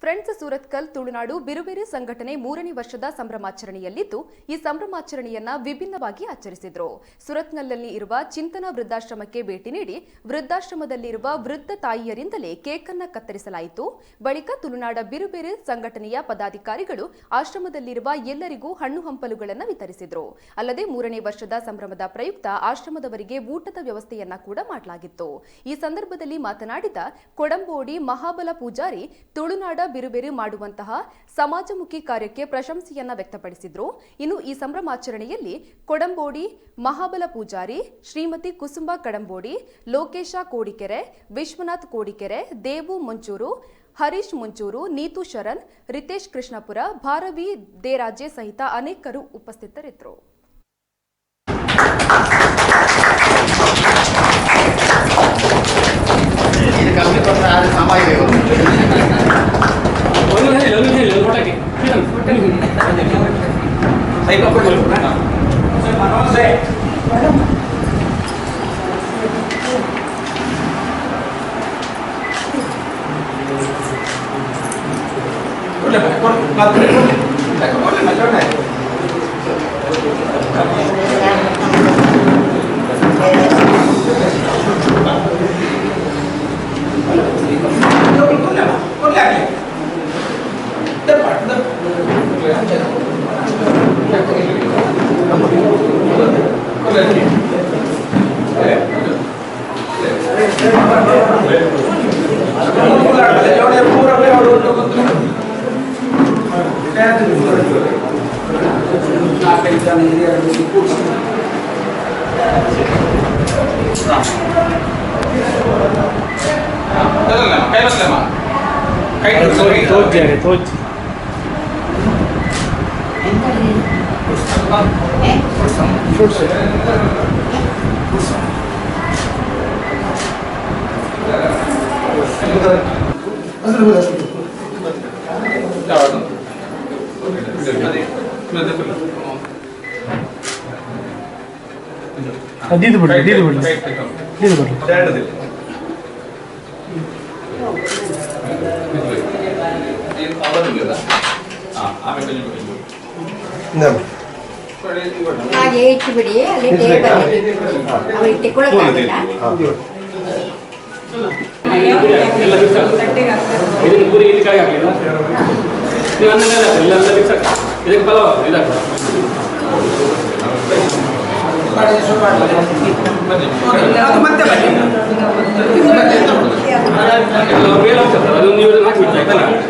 Friends Surathkal Tulunadu ಬಿರುಬೇರೆ ಸಂಘಟನೆ 3ನೇ ವರ್ಷದ ಸಂಭ್ರಮಾಚರಣೆಯಲ್ಲಿದ್ದು ಈ ಸಂಭ್ರಮಾಚರಣೆಯನ್ನ ವಿಭಿನ್ನವಾಗಿ ಆಚರಿಸಿದರು. ಸುರತ್ಕಲ್ನಲ್ಲಿ ಇರುವ ಚಿಂತನ ವೃದ್ಧಾಶ್ರಮಕ್ಕೆ ಭೇಟಿ ನೀಡಿ ವೃದ್ಧಾಶ್ರಮದಲ್ಲಿರುವ ವೃದ್ಧ ತಾಯಿಯರಿಂದಲೇ ಕೇಕ್ ಅನ್ನು ಕತ್ತರಿಸಲಾಯಿತು. ಬಳಿಕ ತುಳುನಾಡ ಬಿರುಬೇರೆ ಸಂಘಟನೆಯ ಪದಾಧಿಕಾರಿಗಳು ಆಶ್ರಮದಲ್ಲಿರುವ ಎಲ್ಲರಿಗೂ ಹಣ್ಣು ಹಂಪಲುಗಳನ್ನು ವಿತರಿಸಿದರು. ಅಲ್ಲದೆ 3ನೇ ವರ್ಷದ ಸಂಭ್ರಮದ ಪ್ರಯುಕ್ತ ಆಶ್ರಮದವರಿಗೆ ಊಟದ ವ್ಯವಸ್ಥೆಯನ್ನ ಕೂಡ ಮಾಡಲಾಗಿತ್ತು. ಈ ಸಂದರ್ಭದಲ್ಲಿ ಮಾತನಾಡಿದ ಕೊಡಂಬೋಡಿ ಮಹಾಬಲ ಪೂಜಾರಿ ತುಳುನಾಡ ಬಿರುಬೇರು ಮಾಡುವಂತಹ ಸಮಾಜಮುಖಿ ಕಾರ್ಯಕ್ಕೆ ಪ್ರಶಂಸೆಯನ್ನ ವ್ಯಕ್ತಪಡಿಸಿದ್ರು. ಇನ್ನು ಈ ಸಂಭ್ರಮಾಚರಣೆಯಲ್ಲಿ ಕೊಡಂಬೋಡಿ ಮಹಾಬಲ ಪೂಜಾರಿ, ಶ್ರೀಮತಿ ಕುಸುಂಬ ಕಡಂಬೋಡಿ, ಲೋಕೇಶ ಕೋಡಿಕೆರೆ, ವಿಶ್ವನಾಥ್ ಕೋಡಿಕೆರೆ, ದೇವು ಮುಂಚೂರು, ಹರೀಶ್ ಮುಂಚೂರು, ನೀತು ಶರಣ್, ರಿತೇಶ್ ಕೃಷ್ಣಪುರ, ಭಾರವಿ ದೇರಾಜೆ ಸಹಿತ ಅನೇಕರು ಉಪಸ್ಥಿತರಿದ್ದರು. ಹಾಗೆ ಇಟ್ಟುಬಿಡಿ, ಅಲ್ಲಿ ಅವರಿಗೆ ತೆಕ್ಕೊಳ್ಳೋಕ್ಕಾಗಲ್ಲ.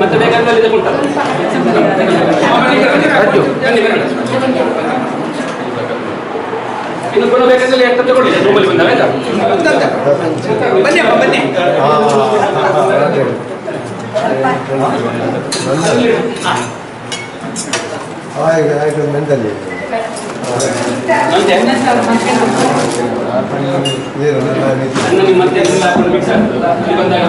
ಮತ್ತೆ ಬೇಕಾದ್ರೆ ಇನ್ನು ಕೂಡ ಬೇಕಾದ್ರೆ ಎಷ್ಟು ತಗೊಳ್ಳಿ ರೂಮಲ್ಲಿ ಬಂದಾಗ ಬನ್ನಿ ಅಪ್ಪ ಬನ್ನಿ. ಮೆಂತಲ್ಲಿ ಮತ್ತೆ ಮಿಕ್ಸ್ ಆಗ್ತದೆ ಬಂದಾಗ